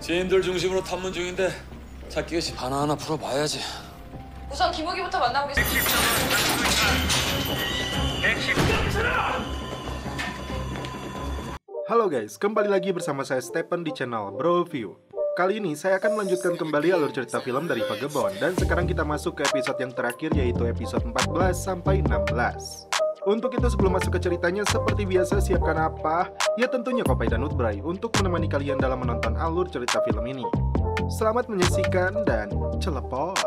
지인들 중심으로 탐문 중인데 찾기가 하나하나 풀어봐야지. 우선 김우기부터 만나보겠습니다. Halo guys, kembali lagi bersama saya Stephen di channel Bro View. Kali ini saya akan melanjutkan kembali alur cerita film dari Vagabond. Dan sekarang kita masuk ke episode yang terakhir, yaitu episode 14 sampai 16. Untuk itu sebelum masuk ke ceritanya, seperti biasa siapkan apa? Ya tentunya kopi dan Nutbray untuk menemani kalian dalam menonton alur cerita film ini. Selamat menyaksikan dan celepot.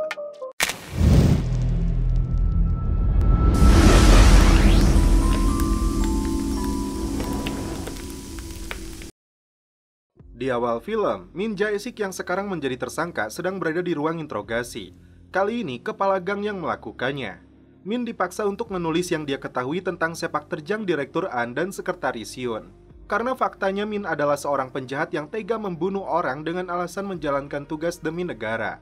Di awal film, Min Jae-sik yang sekarang menjadi tersangka sedang berada di ruang interogasi. Kali ini, kepala gang yang melakukannya. Min dipaksa untuk menulis yang dia ketahui tentang sepak terjang Direktur An dan Sekretaris Hyun. Karena faktanya Min adalah seorang penjahat yang tega membunuh orang dengan alasan menjalankan tugas demi negara.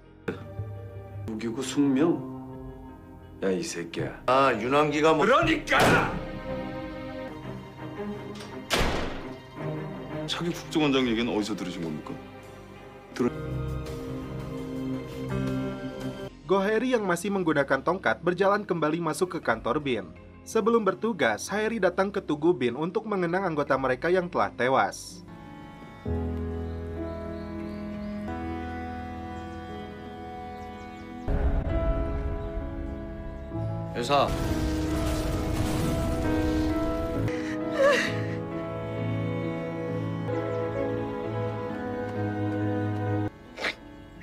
무기고 숙명? 야, 이 새끼야. 아, 윤환기가 뭐... 그러니까! 차기 국정원장 얘기는 어디서 들으신 겁니까? Go-haeri yang masih menggunakan tongkat berjalan kembali masuk ke kantor Bin. Sebelum bertugas, Haeri datang ke tugu Bin untuk mengenang anggota mereka yang telah tewas. 여사.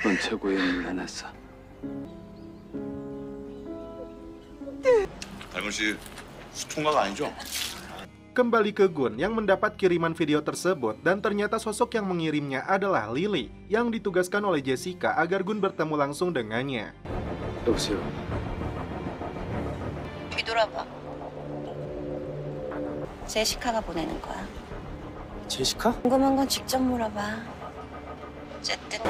넌 최고의 인물을 해냈어. 달건 씨 수총각 아니죠? Kembali ke Gun yang mendapat kiriman video tersebut dan ternyata sosok yang mengirimnya adalah Lily yang ditugaskan oleh Jessica agar Gun bertemu langsung dengannya. 여보세요. 뒤돌아봐. 제시카가 보내는 거야. 제시카? 궁금한 건 직접 물어봐. 어쨌든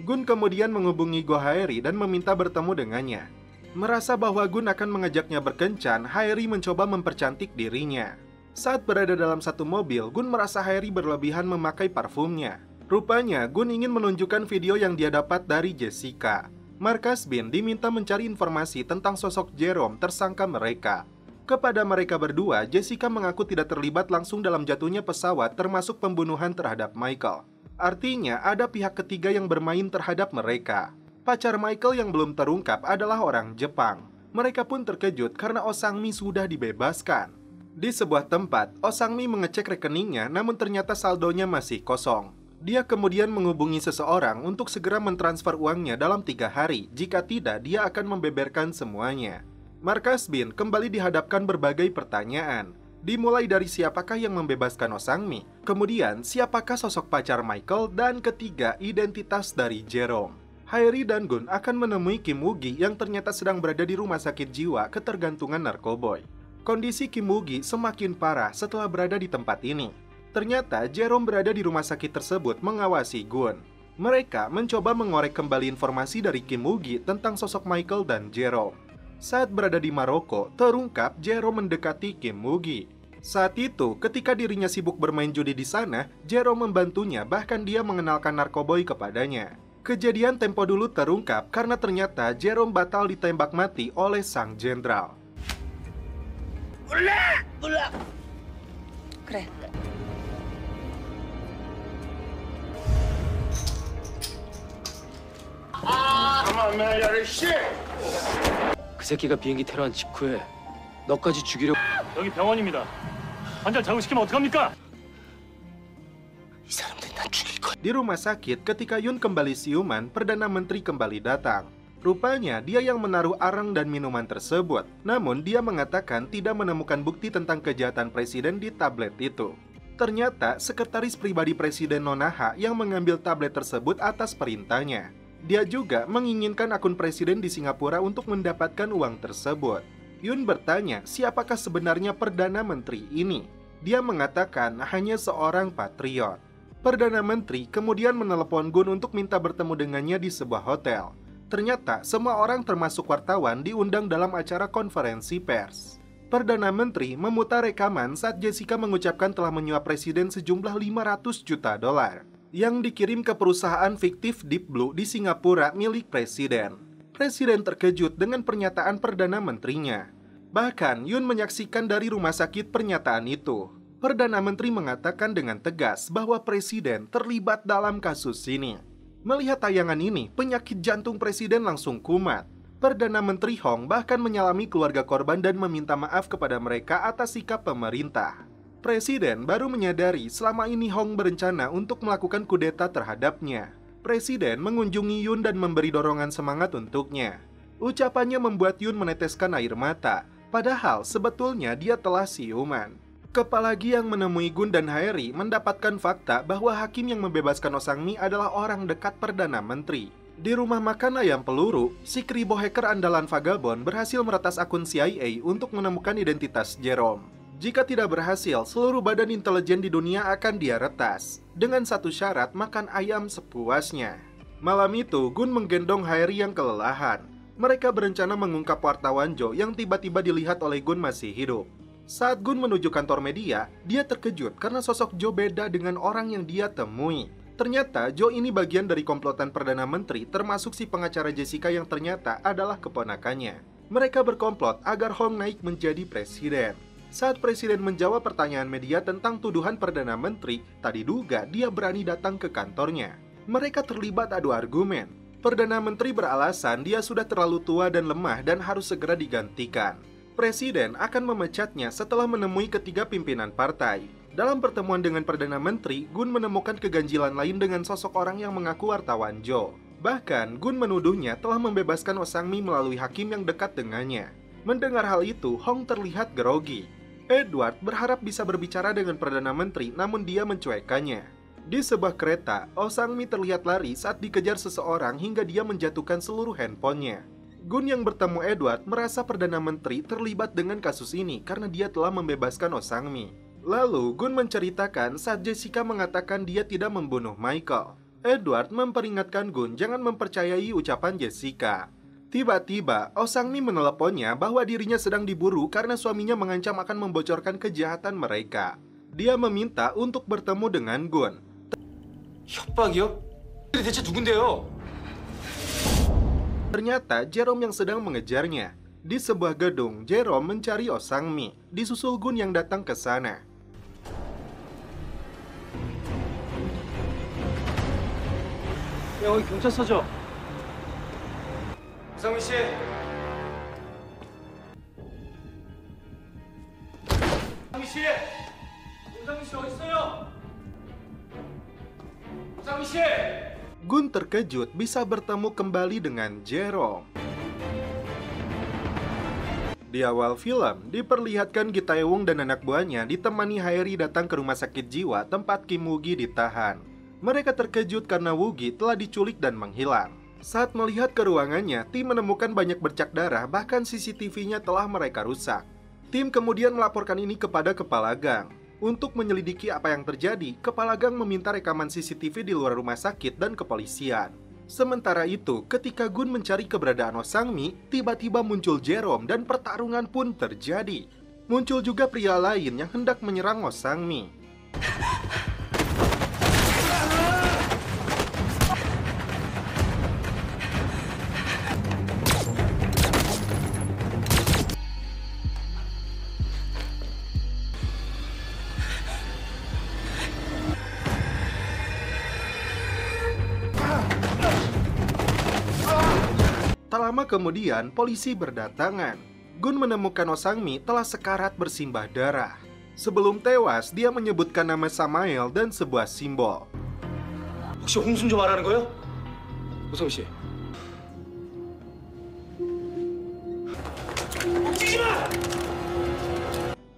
Gun kemudian menghubungi Go-haeri dan meminta bertemu dengannya. Merasa bahwa Gun akan mengajaknya berkencan, Haeri mencoba mempercantik dirinya. Saat berada dalam satu mobil, Gun merasa Haeri berlebihan memakai parfumnya. Rupanya, Gun ingin menunjukkan video yang dia dapat dari Jessica. Markas Bin diminta mencari informasi tentang sosok Jerome, tersangka mereka. Kepada mereka berdua, Jessica mengaku tidak terlibat langsung dalam jatuhnya pesawat termasuk pembunuhan terhadap Michael. Artinya, ada pihak ketiga yang bermain terhadap mereka. Pacar Michael yang belum terungkap adalah orang Jepang. Mereka pun terkejut karena Oh Sang-mi sudah dibebaskan. Di sebuah tempat, Oh Sang-mi mengecek rekeningnya namun ternyata saldonya masih kosong. Dia kemudian menghubungi seseorang untuk segera mentransfer uangnya dalam 3 hari. Jika tidak, dia akan membeberkan semuanya. Markas Bin kembali dihadapkan berbagai pertanyaan. Dimulai dari siapakah yang membebaskan Oh Sang-mi, kemudian siapakah sosok pacar Michael, dan ketiga identitas dari Jerome. Haeri dan Gun akan menemui Kim Woo-gi yang ternyata sedang berada di rumah sakit jiwa ketergantungan narkoboy. Kondisi Kim Woo-gi semakin parah setelah berada di tempat ini. Ternyata Jerome berada di rumah sakit tersebut mengawasi Gun. Mereka mencoba mengorek kembali informasi dari Kim Woo-gi tentang sosok Michael dan Jerome. Saat berada di Maroko, terungkap Jerome mendekati Kim Woo-gi. Saat itu, ketika dirinya sibuk bermain judi di sana, Jerome membantunya, bahkan dia mengenalkan narkoboy kepadanya. Kejadian tempo dulu terungkap karena ternyata Jerome batal ditembak mati oleh sang jenderal. 그래. 그 새끼가 비행기 테러한 직후에 너까지 죽이려. 여기 병원입니다. 환자 자극시키면 어떡합니까? 이 사람들 난 죽일 거야. Di rumah sakit, ketika Yun kembali siuman, Perdana Menteri kembali datang. Rupanya, dia yang menaruh arang dan minuman tersebut. Namun, dia mengatakan tidak menemukan bukti tentang kejahatan presiden di tablet itu. Ternyata, sekretaris pribadi Presiden Nonaha yang mengambil tablet tersebut atas perintahnya. Dia juga menginginkan akun presiden di Singapura untuk mendapatkan uang tersebut. Yun bertanya, siapakah sebenarnya Perdana Menteri ini? Dia mengatakan hanya seorang patriot. Perdana Menteri kemudian menelepon Gun untuk minta bertemu dengannya di sebuah hotel. Ternyata semua orang termasuk wartawan diundang dalam acara konferensi pers. Perdana Menteri memutar rekaman saat Jessica mengucapkan telah menyuap presiden sejumlah 500 juta dolar yang dikirim ke perusahaan fiktif Deep Blue di Singapura milik presiden. Presiden terkejut dengan pernyataan Perdana Menterinya. Bahkan Yoon menyaksikan dari rumah sakit pernyataan itu. Perdana Menteri mengatakan dengan tegas bahwa presiden terlibat dalam kasus ini. Melihat tayangan ini, penyakit jantung presiden langsung kumat. Perdana Menteri Hong bahkan menyalami keluarga korban dan meminta maaf kepada mereka atas sikap pemerintah. Presiden baru menyadari selama ini Hong berencana untuk melakukan kudeta terhadapnya. Presiden mengunjungi Yoon dan memberi dorongan semangat untuknya. Ucapannya membuat Yoon meneteskan air mata, padahal sebetulnya dia telah siuman. Kepala Gi yang menemui Gun dan Haeri mendapatkan fakta bahwa hakim yang membebaskan Oh Sang-mi adalah orang dekat Perdana Menteri. Di rumah makan ayam peluru, si kribo hacker andalan Vagabond berhasil meretas akun CIA untuk menemukan identitas Jerome. Jika tidak berhasil, seluruh badan intelijen di dunia akan dia retas. Dengan satu syarat, makan ayam sepuasnya. Malam itu, Gun menggendong Haeri yang kelelahan. Mereka berencana mengungkap wartawan Joe yang tiba-tiba dilihat oleh Gun masih hidup. Saat Gun menuju kantor media, dia terkejut karena sosok Joe beda dengan orang yang dia temui. Ternyata Joe ini bagian dari komplotan Perdana Menteri, termasuk si pengacara Jessica yang ternyata adalah keponakannya. Mereka berkomplot agar Hong naik menjadi presiden. Saat presiden menjawab pertanyaan media tentang tuduhan Perdana Menteri, tak diduga dia berani datang ke kantornya. Mereka terlibat adu argumen. Perdana Menteri beralasan dia sudah terlalu tua dan lemah dan harus segera digantikan. Presiden akan memecatnya setelah menemui ketiga pimpinan partai. Dalam pertemuan dengan Perdana Menteri, Gun menemukan keganjilan lain dengan sosok orang yang mengaku wartawan Joe. Bahkan, Gun menuduhnya telah membebaskan Oh Sang-mi melalui hakim yang dekat dengannya. Mendengar hal itu, Hong terlihat grogi. Edward berharap bisa berbicara dengan Perdana Menteri, namun dia mencuekannya. Di sebuah kereta, Oh Sang-mi terlihat lari saat dikejar seseorang hingga dia menjatuhkan seluruh handphonenya. Gun yang bertemu Edward merasa Perdana Menteri terlibat dengan kasus ini karena dia telah membebaskan Oh Sang-mi. Lalu, Gun menceritakan saat Jessica mengatakan dia tidak membunuh Michael. Edward memperingatkan Gun jangan mempercayai ucapan Jessica. Tiba-tiba, Oh Sang-mi meneleponnya bahwa dirinya sedang diburu karena suaminya mengancam akan membocorkan kejahatan mereka. Dia meminta untuk bertemu dengan Gun. 협박이요? 대체 누군데요? Ternyata Jerome yang sedang mengejarnya. Di sebuah gedung, Jerome mencari Oh Sang-mi, disusul Gun yang datang ke sana. 야, 여기 경찰서죠? 이상민 씨. 이상민 씨. 이상민 씨 어디 있어요? 이상민 씨. Gun terkejut bisa bertemu kembali dengan Jerome. Di awal film, diperlihatkan Gi Tae-woong dan anak buahnya ditemani Haeri datang ke rumah sakit jiwa tempat Kim Woo-gi ditahan. Mereka terkejut karena Woo-gi telah diculik dan menghilang. Saat melihat ke ruangannya, tim menemukan banyak bercak darah, bahkan CCTV-nya telah mereka rusak. Tim kemudian melaporkan ini kepada Kepala Gang. Untuk menyelidiki apa yang terjadi, Kepala Gang meminta rekaman CCTV di luar rumah sakit dan kepolisian. Sementara itu, ketika Gun mencari keberadaan Oh Sang-mi, tiba-tiba muncul Jerome dan pertarungan pun terjadi. Muncul juga pria lain yang hendak menyerang Oh Sang-mi. Tak lama kemudian, polisi berdatangan. Gun menemukan Oh Sang-mi telah sekarat bersimbah darah. Sebelum tewas, dia menyebutkan nama Samael dan sebuah simbol. 혹시 홍순조 말하는 거요? 오성민 씨.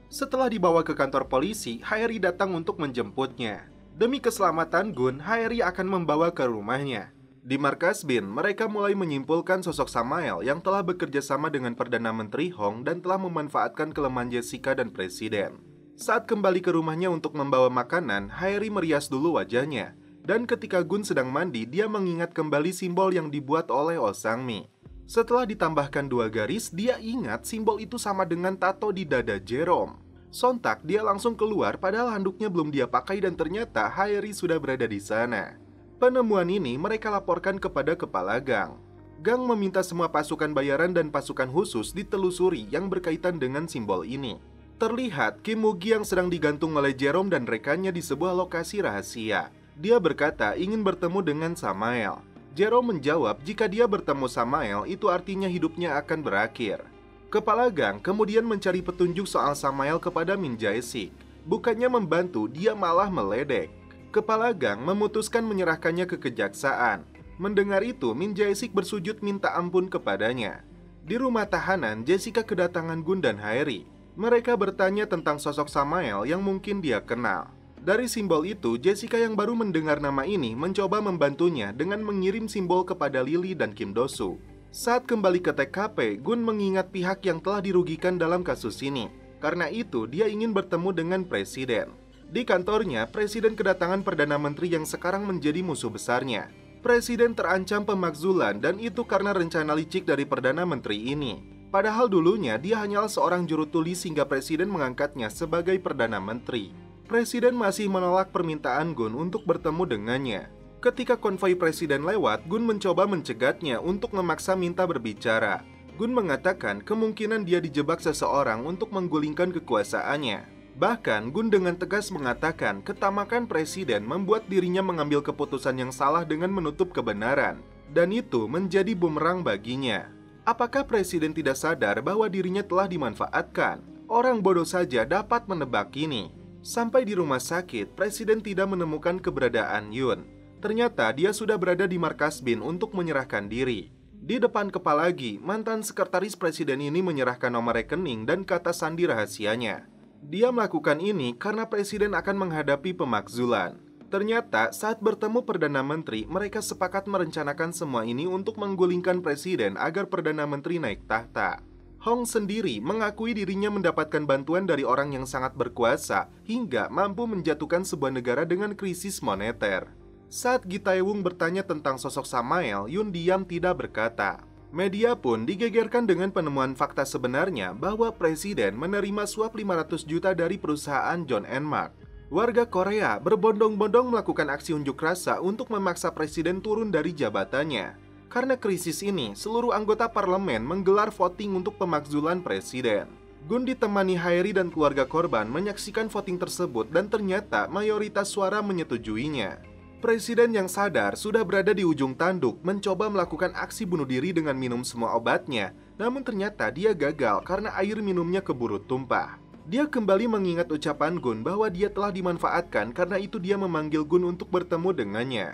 Setelah dibawa ke kantor polisi, Haeri datang untuk menjemputnya. Demi keselamatan Gun, Haeri akan membawa ke rumahnya. Di markas BIN, mereka mulai menyimpulkan sosok Samael yang telah bekerja sama dengan Perdana Menteri Hong dan telah memanfaatkan kelemahan Jessica dan Presiden. Saat kembali ke rumahnya untuk membawa makanan, Haeri merias dulu wajahnya. Dan ketika Gun sedang mandi, dia mengingat kembali simbol yang dibuat oleh Oh Sang-mi. Setelah ditambahkan 2 garis, dia ingat simbol itu sama dengan tato di dada Jerome. Sontak dia langsung keluar padahal handuknya belum dia pakai dan ternyata Haeri sudah berada di sana. Penemuan ini mereka laporkan kepada kepala gang. Gang meminta semua pasukan bayaran dan pasukan khusus ditelusuri yang berkaitan dengan simbol ini. Terlihat Kim Woo-gi yang sedang digantung oleh Jerome dan rekannya di sebuah lokasi rahasia. Dia berkata ingin bertemu dengan Samael. Jerome menjawab jika dia bertemu Samael itu artinya hidupnya akan berakhir. Kepala gang kemudian mencari petunjuk soal Samael kepada Min Jae-sik. Bukannya membantu, dia malah meledek. Kepala gang memutuskan menyerahkannya ke kejaksaan. Mendengar itu, Min Jae-sik bersujud minta ampun kepadanya. Di rumah tahanan, Jessica kedatangan Gun dan Haeri. Mereka bertanya tentang sosok Samael yang mungkin dia kenal. Dari simbol itu, Jessica yang baru mendengar nama ini mencoba membantunya dengan mengirim simbol kepada Lily dan Kim Do-soo. Saat kembali ke TKP, Gun mengingat pihak yang telah dirugikan dalam kasus ini. Karena itu, dia ingin bertemu dengan Presiden. Di kantornya, Presiden kedatangan Perdana Menteri yang sekarang menjadi musuh besarnya. Presiden terancam pemakzulan dan itu karena rencana licik dari Perdana Menteri ini. Padahal dulunya dia hanyalah seorang juru tulis hingga Presiden mengangkatnya sebagai Perdana Menteri. Presiden masih menolak permintaan Gun untuk bertemu dengannya. Ketika konvoi Presiden lewat, Gun mencoba mencegatnya untuk memaksa minta berbicara. Gun mengatakan kemungkinan dia dijebak seseorang untuk menggulingkan kekuasaannya. Bahkan Gun dengan tegas mengatakan ketamakan Presiden membuat dirinya mengambil keputusan yang salah dengan menutup kebenaran. Dan itu menjadi bumerang baginya. Apakah Presiden tidak sadar bahwa dirinya telah dimanfaatkan? Orang bodoh saja dapat menebak ini. Sampai di rumah sakit, Presiden tidak menemukan keberadaan Yun. Ternyata dia sudah berada di markas BIN untuk menyerahkan diri. Di depan kepala Gi, mantan sekretaris Presiden ini menyerahkan nomor rekening dan kata sandi rahasianya. Dia melakukan ini karena Presiden akan menghadapi pemakzulan. Ternyata saat bertemu Perdana Menteri, mereka sepakat merencanakan semua ini untuk menggulingkan Presiden agar Perdana Menteri naik tahta. Hong sendiri mengakui dirinya mendapatkan bantuan dari orang yang sangat berkuasa hingga mampu menjatuhkan sebuah negara dengan krisis moneter. Saat Gi Tae-woong bertanya tentang sosok Samael, Yun diam tidak berkata. Media pun digegerkan dengan penemuan fakta sebenarnya bahwa Presiden menerima suap 500 juta dari perusahaan John & Mark. Warga Korea berbondong-bondong melakukan aksi unjuk rasa untuk memaksa Presiden turun dari jabatannya. Karena krisis ini, seluruh anggota parlemen menggelar voting untuk pemakzulan Presiden. Gun ditemani Haeri dan keluarga korban menyaksikan voting tersebut dan ternyata mayoritas suara menyetujuinya. Presiden yang sadar sudah berada di ujung tanduk mencoba melakukan aksi bunuh diri dengan minum semua obatnya, namun ternyata dia gagal karena air minumnya keburu tumpah. Dia kembali mengingat ucapan Gun bahwa dia telah dimanfaatkan karena itu dia memanggil Gun untuk bertemu dengannya.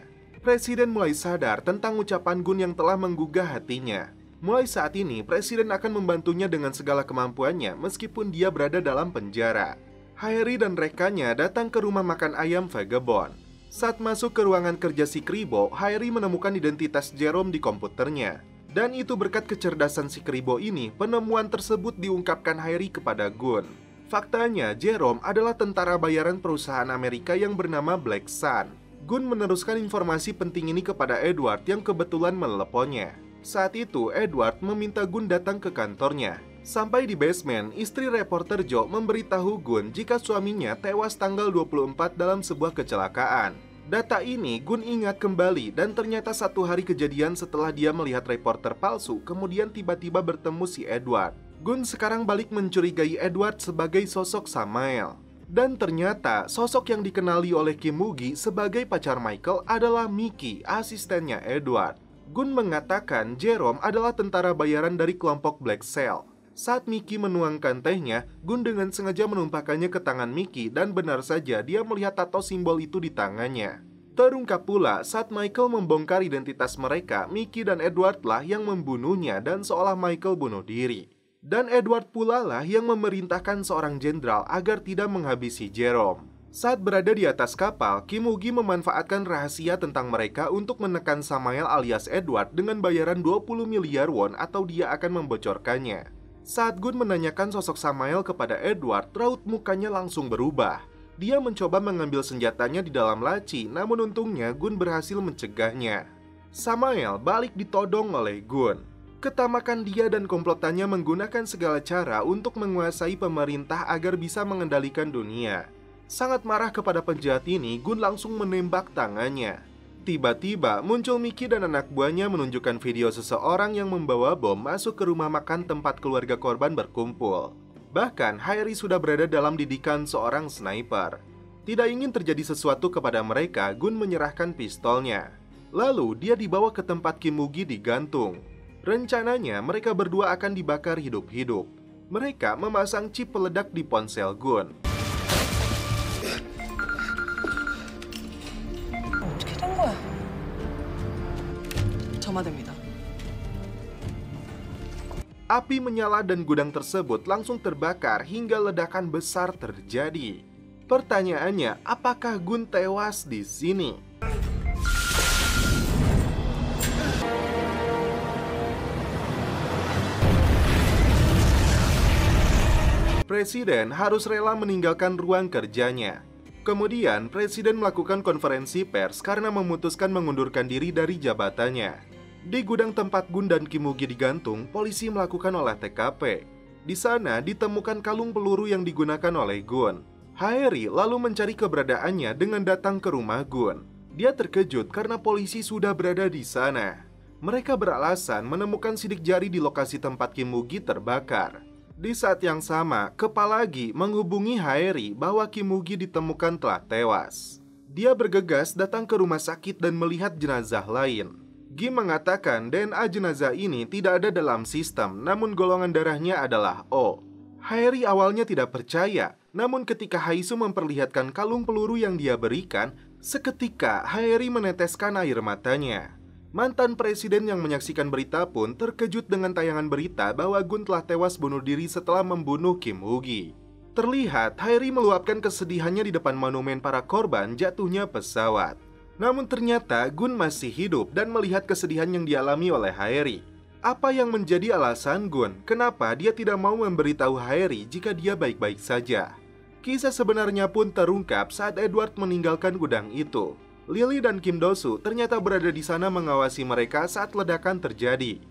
Presiden mulai sadar tentang ucapan Gun yang telah menggugah hatinya. Mulai saat ini, Presiden akan membantunya dengan segala kemampuannya meskipun dia berada dalam penjara. Haeri dan rekannya datang ke rumah makan ayam Vagabond. Saat masuk ke ruangan kerja si Kribo, Haeri menemukan identitas Jerome di komputernya. Dan itu berkat kecerdasan si Kribo ini, penemuan tersebut diungkapkan Haeri kepada Gun. Faktanya, Jerome adalah tentara bayaran perusahaan Amerika yang bernama Black Sun. Gun meneruskan informasi penting ini kepada Edward yang kebetulan meneleponnya. Saat itu, Edward meminta Gun datang ke kantornya. Sampai di basement, istri reporter Jo memberitahu Gun jika suaminya tewas tanggal 24 dalam sebuah kecelakaan. Data ini Gun ingat kembali dan ternyata 1 hari kejadian setelah dia melihat reporter palsu, kemudian tiba-tiba bertemu si Edward. Gun sekarang balik mencurigai Edward sebagai sosok Samael. Dan ternyata sosok yang dikenali oleh Kim Woo-gi sebagai pacar Michael adalah Mickey, asistennya Edward. Gun mengatakan Jerome adalah tentara bayaran dari kelompok Black Cell. Saat Mickey menuangkan tehnya, Gun dengan sengaja menumpahkannya ke tangan Mickey dan benar saja dia melihat tato simbol itu di tangannya. Terungkap pula saat Michael membongkar identitas mereka, Mickey dan Edward lah yang membunuhnya dan seolah Michael bunuh diri. Dan Edward pula lah yang memerintahkan seorang jenderal agar tidak menghabisi Jerome. Saat berada di atas kapal, Kim Woo-gi memanfaatkan rahasia tentang mereka untuk menekan Samael alias Edward dengan bayaran 20 miliar won atau dia akan membocorkannya. Saat Gun menanyakan sosok Samael kepada Edward, raut mukanya langsung berubah. Dia mencoba mengambil senjatanya di dalam laci, namun untungnya Gun berhasil mencegahnya. Samael balik ditodong oleh Gun. Ketamakan dia dan komplotannya menggunakan segala cara untuk menguasai pemerintah agar bisa mengendalikan dunia. Sangat marah kepada penjahat ini, Gun langsung menembak tangannya. Tiba-tiba muncul Mickey dan anak buahnya menunjukkan video seseorang yang membawa bom masuk ke rumah makan tempat keluarga korban berkumpul. Bahkan Haeri sudah berada dalam didikan seorang sniper. Tidak ingin terjadi sesuatu kepada mereka, Gun menyerahkan pistolnya. Lalu dia dibawa ke tempat Kim Woo-gi digantung. Rencananya mereka berdua akan dibakar hidup-hidup. Mereka memasang chip peledak di ponsel Gun. 어떻게 된 거야? 점화됩니다. Api menyala dan gudang tersebut langsung terbakar hingga ledakan besar terjadi. Pertanyaannya, apakah Gun tewas di sini? Presiden harus rela meninggalkan ruang kerjanya. Kemudian, Presiden melakukan konferensi pers karena memutuskan mengundurkan diri dari jabatannya. Di gudang tempat Gun dan Kim Woo-gi digantung, polisi melakukan olah TKP. Di sana ditemukan kalung peluru yang digunakan oleh Gun. Haeri lalu mencari keberadaannya dengan datang ke rumah Gun. Dia terkejut karena polisi sudah berada di sana. Mereka beralasan menemukan sidik jari di lokasi tempat Kim Woo-gi terbakar. Di saat yang sama, kepala Gi menghubungi Haeri bahwa Kim Woo-gi ditemukan telah tewas. Dia bergegas datang ke rumah sakit dan melihat jenazah lain. Gi mengatakan DNA jenazah ini tidak ada dalam sistem, namun golongan darahnya adalah O. Haeri awalnya tidak percaya, namun ketika Haisu memperlihatkan kalung peluru yang dia berikan, seketika Haeri meneteskan air matanya. Mantan presiden yang menyaksikan berita pun terkejut dengan tayangan berita bahwa Gun telah tewas bunuh diri setelah membunuh Kim Woo-gi. Terlihat Haeri meluapkan kesedihannya di depan monumen para korban jatuhnya pesawat. Namun ternyata Gun masih hidup dan melihat kesedihan yang dialami oleh Haeri. Apa yang menjadi alasan Gun kenapa dia tidak mau memberitahu Haeri jika dia baik-baik saja? Kisah sebenarnya pun terungkap saat Edward meninggalkan gudang itu. Lily dan Kim Do-soo ternyata berada di sana mengawasi mereka saat ledakan terjadi.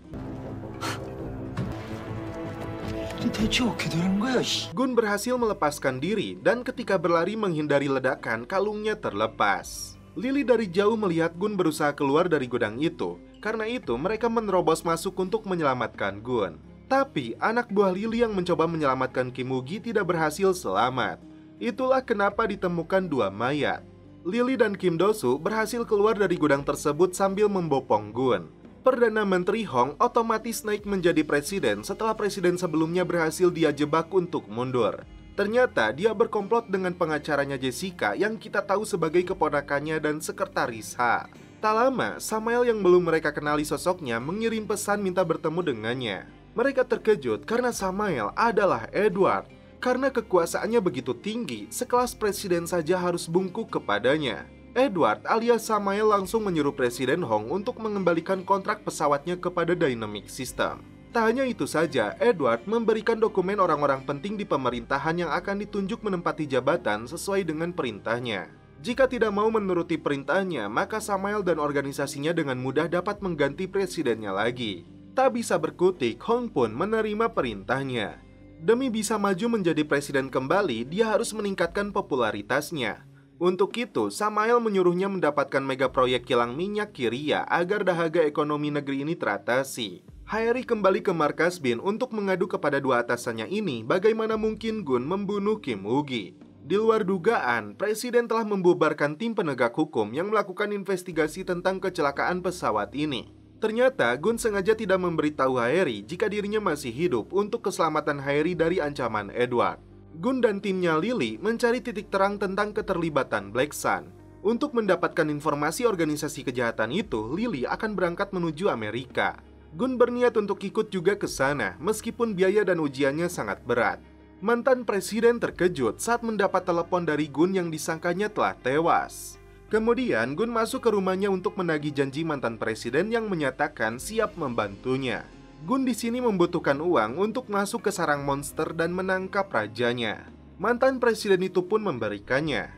Gun berhasil melepaskan diri dan ketika berlari menghindari ledakan, kalungnya terlepas. Lily dari jauh melihat Gun berusaha keluar dari gudang itu. Karena itu mereka menerobos masuk untuk menyelamatkan Gun. Tapi anak buah Lily yang mencoba menyelamatkan Kim Woo-gi tidak berhasil selamat. Itulah kenapa ditemukan dua mayat. Lily dan Kim Do-soo berhasil keluar dari gudang tersebut sambil membopong Gun. Perdana Menteri Hong otomatis naik menjadi presiden setelah presiden sebelumnya berhasil dia jebak untuk mundur. Ternyata dia berkomplot dengan pengacaranya Jessica yang kita tahu sebagai keponakannya dan sekretaris H. Tak lama, Samael yang belum mereka kenali sosoknya mengirim pesan minta bertemu dengannya. Mereka terkejut karena Samael adalah Edward. Karena kekuasaannya begitu tinggi, sekelas presiden saja harus bungkuk kepadanya. Edward alias Samael langsung menyuruh Presiden Hong untuk mengembalikan kontrak pesawatnya kepada Dynamic System. Tak hanya itu saja, Edward memberikan dokumen orang-orang penting di pemerintahan yang akan ditunjuk menempati jabatan sesuai dengan perintahnya. Jika tidak mau menuruti perintahnya, maka Samael dan organisasinya dengan mudah dapat mengganti presidennya lagi. Tak bisa berkutik, Hong pun menerima perintahnya. Demi bisa maju menjadi presiden kembali, dia harus meningkatkan popularitasnya. Untuk itu, Samael menyuruhnya mendapatkan mega proyek kilang minyak Kiria agar dahaga ekonomi negeri ini teratasi. Haeri kembali ke markas Bin untuk mengadu kepada dua atasannya ini bagaimana mungkin Gun membunuh Kim Woo-gi. Di luar dugaan, presiden telah membubarkan tim penegak hukum yang melakukan investigasi tentang kecelakaan pesawat ini. Ternyata Gun sengaja tidak memberitahu Haeri jika dirinya masih hidup untuk keselamatan Haeri dari ancaman Edward. Gun dan timnya Lily mencari titik terang tentang keterlibatan Black Sun. Untuk mendapatkan informasi organisasi kejahatan itu, Lily akan berangkat menuju Amerika. Gun berniat untuk ikut juga ke sana, meskipun biaya dan ujiannya sangat berat. Mantan presiden terkejut saat mendapat telepon dari Gun yang disangkanya telah tewas. Kemudian Gun masuk ke rumahnya untuk menagih janji mantan presiden yang menyatakan siap membantunya. Gun di sini membutuhkan uang untuk masuk ke sarang monster dan menangkap rajanya. Mantan presiden itu pun memberikannya.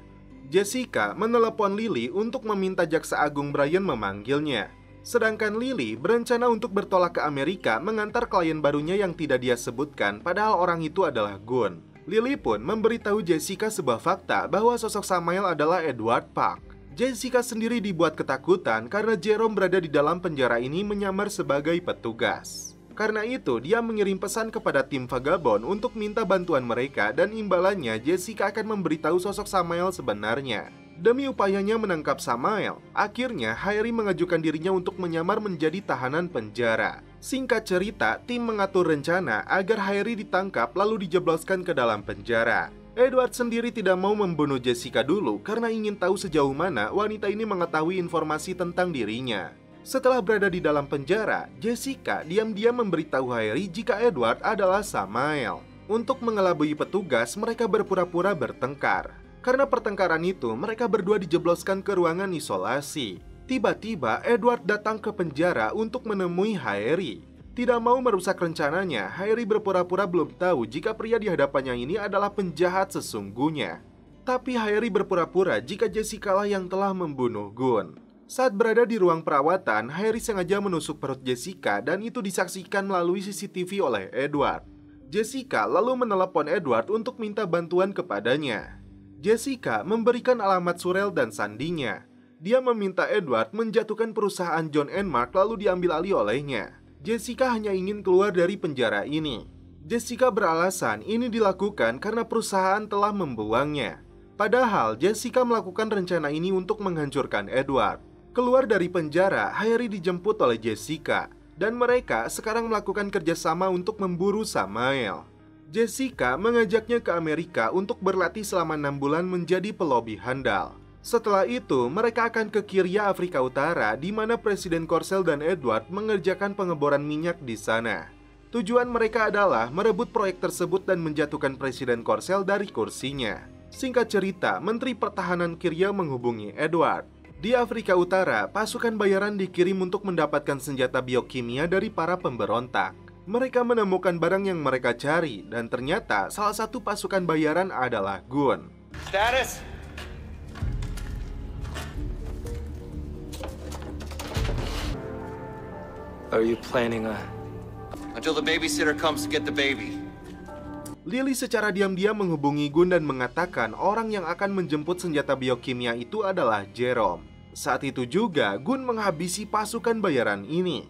Jessica menelepon Lily untuk meminta Jaksa Agung Brian memanggilnya. Sedangkan Lily berencana untuk bertolak ke Amerika mengantar klien barunya yang tidak dia sebutkan, padahal orang itu adalah Gunn. Lily pun memberitahu Jessica sebuah fakta bahwa sosok Samael adalah Edward Park. Jessica sendiri dibuat ketakutan karena Jerome berada di dalam penjara ini menyamar sebagai petugas. Karena itu, dia mengirim pesan kepada tim Vagabond untuk minta bantuan mereka dan imbalannya Jessica akan memberitahu sosok Samael sebenarnya. Demi upayanya menangkap Samael, akhirnya Harry mengajukan dirinya untuk menyamar menjadi tahanan penjara. Singkat cerita, tim mengatur rencana agar Harry ditangkap lalu dijebloskan ke dalam penjara. Edward sendiri tidak mau membunuh Jessica dulu karena ingin tahu sejauh mana wanita ini mengetahui informasi tentang dirinya. Setelah berada di dalam penjara, Jessica diam-diam memberitahu Harry jika Edward adalah Samael. Untuk mengelabui petugas, mereka berpura-pura bertengkar. Karena pertengkaran itu, mereka berdua dijebloskan ke ruangan isolasi. Tiba-tiba, Edward datang ke penjara untuk menemui Harry. Tidak mau merusak rencananya, Harry berpura-pura belum tahu jika pria di hadapannya ini adalah penjahat sesungguhnya. Tapi Harry berpura-pura jika Jessica lah yang telah membunuh Gunn. Saat berada di ruang perawatan, Harry sengaja menusuk perut Jessica dan itu disaksikan melalui CCTV oleh Edward. Jessica lalu menelepon Edward untuk minta bantuan kepadanya. Jessica memberikan alamat surel dan sandinya. Dia meminta Edward menjatuhkan perusahaan John and Mark lalu diambil alih olehnya. Jessica hanya ingin keluar dari penjara ini. Jessica beralasan ini dilakukan karena perusahaan telah membuangnya. Padahal Jessica melakukan rencana ini untuk menghancurkan Edward. Keluar dari penjara, Harry dijemput oleh Jessica. Dan mereka sekarang melakukan kerjasama untuk memburu Samael. Jessica mengajaknya ke Amerika untuk berlatih selama 6 bulan menjadi pelobi handal. Setelah itu, mereka akan ke Kiria, Afrika Utara, di mana Presiden Korsel dan Edward mengerjakan pengeboran minyak di sana. Tujuan mereka adalah merebut proyek tersebut dan menjatuhkan Presiden Korsel dari kursinya. Singkat cerita, Menteri Pertahanan Kiria menghubungi Edward. Di Afrika Utara, pasukan bayaran dikirim untuk mendapatkan senjata biokimia dari para pemberontak. Mereka menemukan barang yang mereka cari, dan ternyata salah satu pasukan bayaran adalah Gunn. Status. Are you planning on? Until the babysitter comes to get the baby. Lily secara diam-diam menghubungi Gunn dan mengatakan orang yang akan menjemput senjata biokimia itu adalah Jerome. Saat itu juga, Gunn menghabisi pasukan bayaran ini.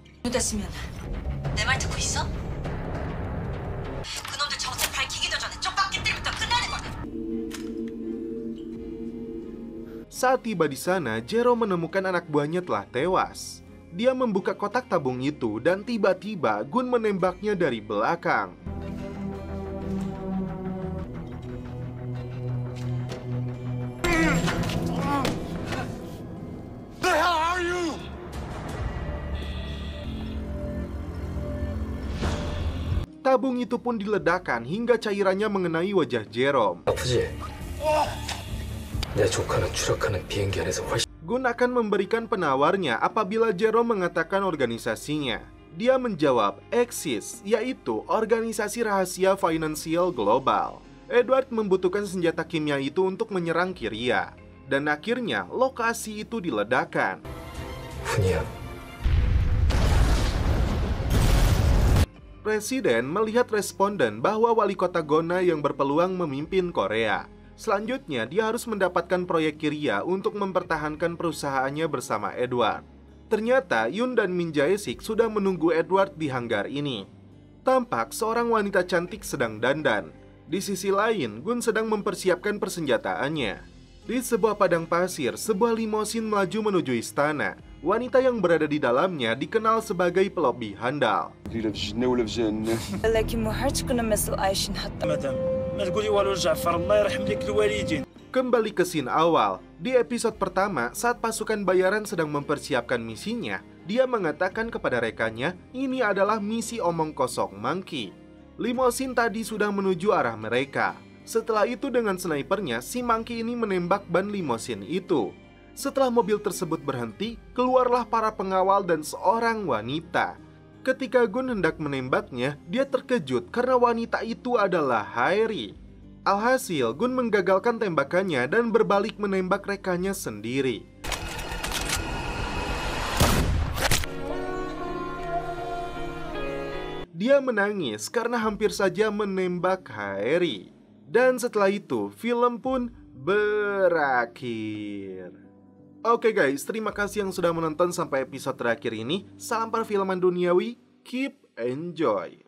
내 말 듣고 있어? 그놈들 정체 밝히기도 전에 쪽박기 때부터 끝나는 거야. Saat tiba di sana, Jerome menemukan anak buahnya telah tewas. Dia membuka kotak tabung itu dan tiba-tiba Gunn menembaknya dari belakang. The hell are you? Tabung itu pun diledakkan hingga cairannya mengenai wajah Jerome. 아프지? 내 조카는 추락하는 비행기 안에서 훨씬 Gunn akan memberikan penawarnya apabila Jerome mengatakan organisasinya. Dia menjawab Axis, yaitu organisasi rahasia finansial global. Edward membutuhkan senjata kimia itu untuk menyerang Kiria. Dan akhirnya lokasi itu diledakkan. 훈이야. Presiden melihat responden bahwa wali kota Gona yang berpeluang memimpin Korea. Selanjutnya, dia harus mendapatkan proyek Kiria untuk mempertahankan perusahaannya bersama Edward. Ternyata, Yoon dan Min Jae-sik sudah menunggu Edward di hanggar ini. Tampak seorang wanita cantik sedang dandan. Di sisi lain, Gunn sedang mempersiapkan persenjataannya. Di sebuah padang pasir, sebuah limosin melaju menuju istana. Wanita yang berada di dalamnya dikenal sebagai pelobi handal. لكن ما هرتش كنا مسؤول عايشين حتى مدام ما تقولي والو جعفر الله يرحم لك الوالدين. Kembali ke scene awal. Di episode pertama, saat pasukan bayaran sedang mempersiapkan misinya, dia mengatakan kepada rekannya, ini adalah misi omong kosong Monkey. Limosin tadi sudah menuju arah mereka. Setelah itu dengan snipernya, si Monkey ini menembak ban limosin itu. Setelah mobil tersebut berhenti, keluarlah para pengawal dan seorang wanita. Ketika Gunn hendak menembaknya, dia terkejut karena wanita itu adalah Harry. Alhasil, Gunn menggagalkan tembakannya dan berbalik menembak rekannya sendiri. Dia menangis karena hampir saja menembak Haeri. Dan setelah itu, film pun berakhir. Oke guys, terima kasih yang sudah menonton sampai episode terakhir ini. Salam perfilman duniawi, keep enjoy.